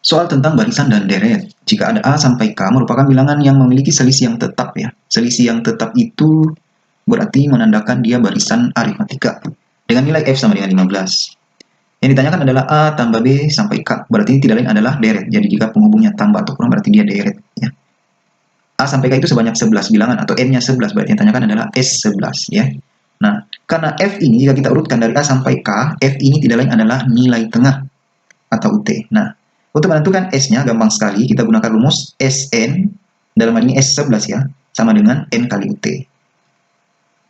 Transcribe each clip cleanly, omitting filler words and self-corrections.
Soal tentang barisan dan deret. Jika ada A sampai K merupakan bilangan yang memiliki selisih yang tetap ya. Selisih yang tetap itu berarti menandakan dia barisan aritmatika. Dengan nilai F sama dengan 15. Yang ditanyakan adalah A tambah B sampai K. Berarti tidak lain adalah deret. Jadi jika penghubungnya tambah atau kurang berarti dia deret ya. A sampai K itu sebanyak 11 bilangan atau N-nya 11. Berarti yang ditanyakan adalah S11 ya. Nah, karena F ini jika kita urutkan dari A sampai K, F ini tidak lain adalah nilai tengah atau UT. Nah, untuk menentukan S-nya gampang sekali, kita gunakan rumus Sn, dalam hal ini S11 ya, sama dengan N kali UT.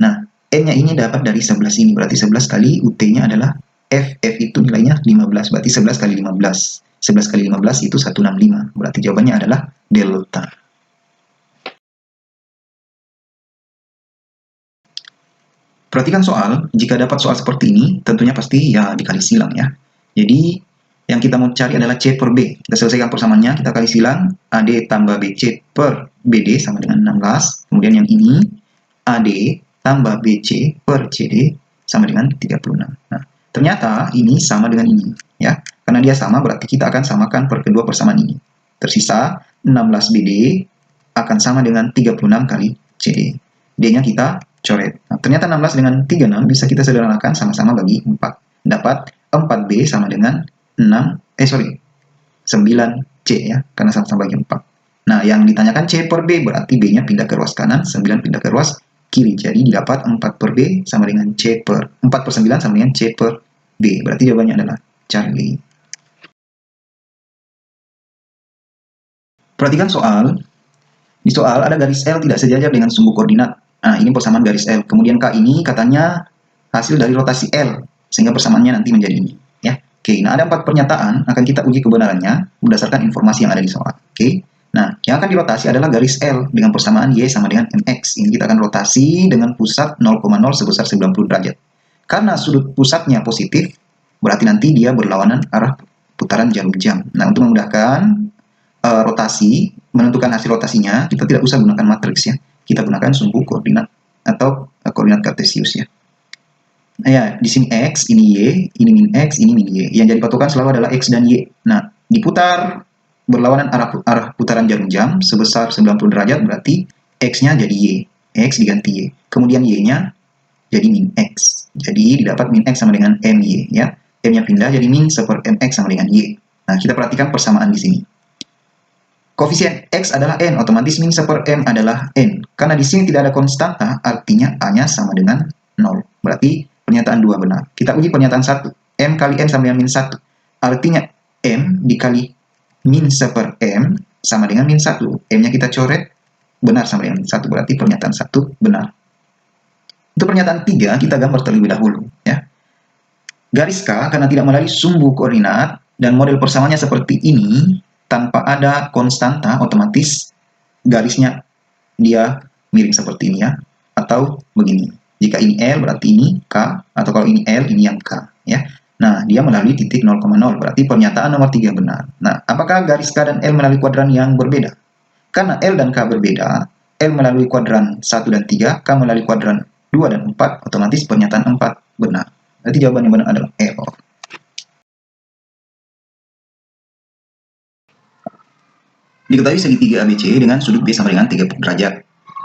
Nah, N-nya ini dapat dari 11 ini, berarti 11 kali UT-nya adalah F. F itu nilainya 15, berarti 11 kali 15. 11 kali 15 itu 165, berarti jawabannya adalah delta. Perhatikan soal, jika dapat soal seperti ini, tentunya pasti ya dikali silang ya. Jadi, yang kita mau cari adalah C per B. Kita selesaikan persamaannya, kita kali silang AD tambah BC per BD sama dengan 16. Kemudian yang ini AD tambah BC per CD sama dengan 36. Nah, ternyata ini sama dengan ini ya. Karena dia sama berarti kita akan samakan per kedua persamaan ini. Tersisa 16 BD akan sama dengan 36 kali CD. D-nya kita coret. Nah, ternyata 16 dengan 36 bisa kita sederhanakan sama-sama bagi 4. Dapat 4B sama dengan 9C ya, karena sama-sama bagi 4. Nah, yang ditanyakan C per B berarti B-nya pindah ke ruas kanan, 9 pindah ke ruas kiri. Jadi didapat 4 per B sama dengan C per 4 per 9 sama dengan C per B. Berarti jawabannya adalah Charlie. Perhatikan soal. Di soal ada garis L tidak sejajar dengan sumbu koordinat. Nah, ini persamaan garis L. Kemudian K ini katanya hasil dari rotasi L, sehingga persamaannya nanti menjadi ini. Ya. Oke, nah ada 4 pernyataan, akan kita uji kebenarannya berdasarkan informasi yang ada di soal. Oke. Nah, yang akan dirotasi adalah garis L dengan persamaan Y sama dengan MX. Ini kita akan rotasi dengan pusat 0,0 sebesar 90 derajat. Karena sudut pusatnya positif, berarti nanti dia berlawanan arah putaran jarum jam. Nah, untuk memudahkan rotasi, menentukan hasil rotasinya, kita tidak usah gunakan matriks ya. Kita gunakan sumbu koordinat atau koordinat kartesius ya. Nah, ya, di sini X, ini Y, ini min X, ini min Y. Yang jadi patokan selalu adalah X dan Y. Nah, diputar berlawanan arah putaran jarum jam sebesar 90 derajat, berarti X-nya jadi Y. X diganti Y. Kemudian Y-nya jadi min X. Jadi didapat min X sama dengan MY ya. M-nya pindah jadi min seper MX sama dengan Y. Nah, kita perhatikan persamaan di sini. Koefisien X adalah N, otomatis min seper M adalah N. Karena di sini tidak ada konstanta, artinya A-nya sama dengan 0. Berarti pernyataan 2 benar. Kita uji pernyataan 1. M kali N sama dengan min 1. Artinya M dikali min seper M sama dengan min 1. M-nya kita coret, benar sama dengan min 1. Berarti pernyataan 1 benar. Untuk pernyataan 3, kita gambar terlebih dahulu. Ya. Garis K, karena tidak melalui sumbu koordinat, dan model persamaannya seperti ini, tanpa ada konstanta, otomatis garisnya dia miring seperti ini ya, atau begini. Jika ini L berarti ini K, atau kalau ini L ini yang K ya. Nah, dia melalui titik 0,0, berarti pernyataan nomor 3 benar. Nah, apakah garis K dan L melalui kuadran yang berbeda? Karena L dan K berbeda, L melalui kuadran 1 dan 3, K melalui kuadran 2 dan 4, otomatis pernyataan 4 benar. Berarti jawaban yang benar adalah error. Diketahui segitiga ABC dengan sudut B sama dengan 30 derajat.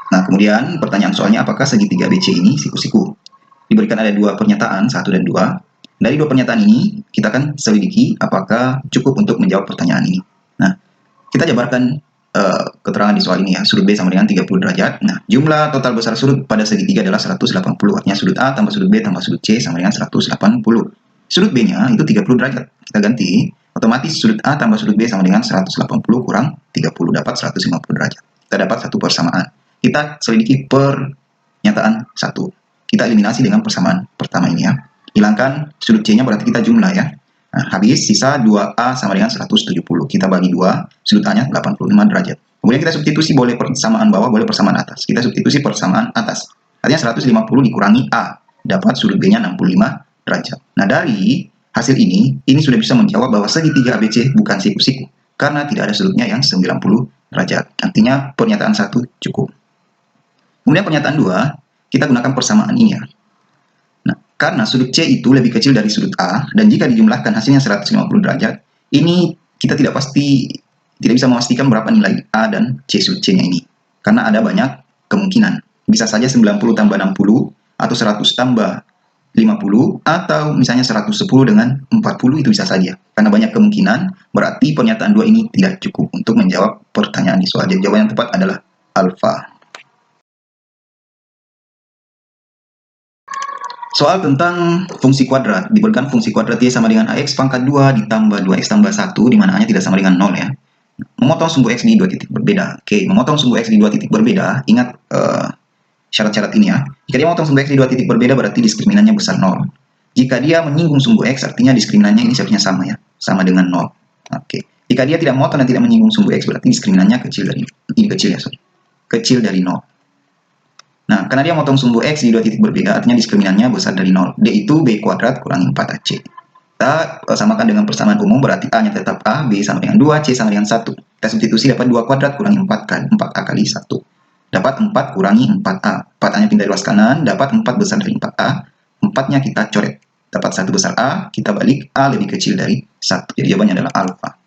Nah, kemudian pertanyaan soalnya apakah segitiga ABC ini siku-siku? Diberikan ada 2 pernyataan, 1 dan 2. Dari 2 pernyataan ini, kita akan selidiki apakah cukup untuk menjawab pertanyaan ini. Nah, kita jabarkan keterangan di soal ini ya. Sudut B sama dengan 30 derajat. Nah, jumlah total besar sudut pada segitiga adalah 180. Artinya sudut A tambah sudut B tambah sudut C sama dengan 180. Sudut B-nya itu 30 derajat. Kita ganti. Otomatis sudut A tambah sudut B sama dengan 180 kurang 30, dapat 150 derajat. Kita dapat satu persamaan. Kita selidiki pernyataan 1. Kita eliminasi dengan persamaan pertama ini ya. Hilangkan sudut C-nya berarti kita jumlah ya. Nah, habis sisa 2A sama dengan 170. Kita bagi 2, sudut A-nya 85 derajat. Kemudian kita substitusi boleh persamaan bawah, boleh persamaan atas. Kita substitusi persamaan atas. Artinya 150 dikurangi A. Dapat sudut B-nya 65 derajat. Nah, dari hasil ini sudah bisa menjawab bahwa segitiga ABC bukan siku-siku karena tidak ada sudutnya yang 90 derajat. Artinya pernyataan 1 cukup. Kemudian pernyataan 2, kita gunakan persamaan ini ya. Nah, karena sudut C itu lebih kecil dari sudut A dan jika dijumlahkan hasilnya 150 derajat, ini kita tidak bisa memastikan berapa nilai A dan C sub C-nya ini. Karena ada banyak kemungkinan. Bisa saja 90 tambah 60, atau 100 tambah 50, atau misalnya 110 dengan 40, itu bisa saja. Karena banyak kemungkinan, berarti pernyataan 2 ini tidak cukup untuk menjawab pertanyaan di soal. Jadi jawaban yang tepat adalah alfa. Soal tentang fungsi kuadrat. Diberikan fungsi kuadrat Y sama dengan AX pangkat 2 ditambah 2X tambah 1, di mana A-nya tidak sama dengan 0 ya. Memotong sumbu X di 2 titik berbeda. Oke, memotong sumbu X di 2 titik berbeda, ingat syarat-syarat ini ya. Jika dia memotong sumbu X di 2 titik berbeda, berarti diskriminannya besar 0. Jika dia menyinggung sumbu X, artinya diskriminannya ini seharusnya sama ya, sama dengan 0. Oke. Jika dia tidak memotong dan tidak menyinggung sumbu X, berarti diskriminannya kecil dari, ini kecil ya, kecil dari 0. Nah, karena dia memotong sumbu X di 2 titik berbeda, artinya diskriminannya besar dari 0. D itu B kuadrat kurangi 4AC. Kita samakan dengan persamaan umum, berarti A-nya tetap A, B sama dengan 2, C sama dengan 1. Kita substitusi, dapat 2 kuadrat kurangi 4A kali 1. Dapat 4 kurangi 4A. 4A-nya pindah di luas kanan, dapat 4 besar dari 4A. 4-nya kita coret. Dapat 1 besar A, kita balik A lebih kecil dari 1. Jadi jawabannya adalah alfa.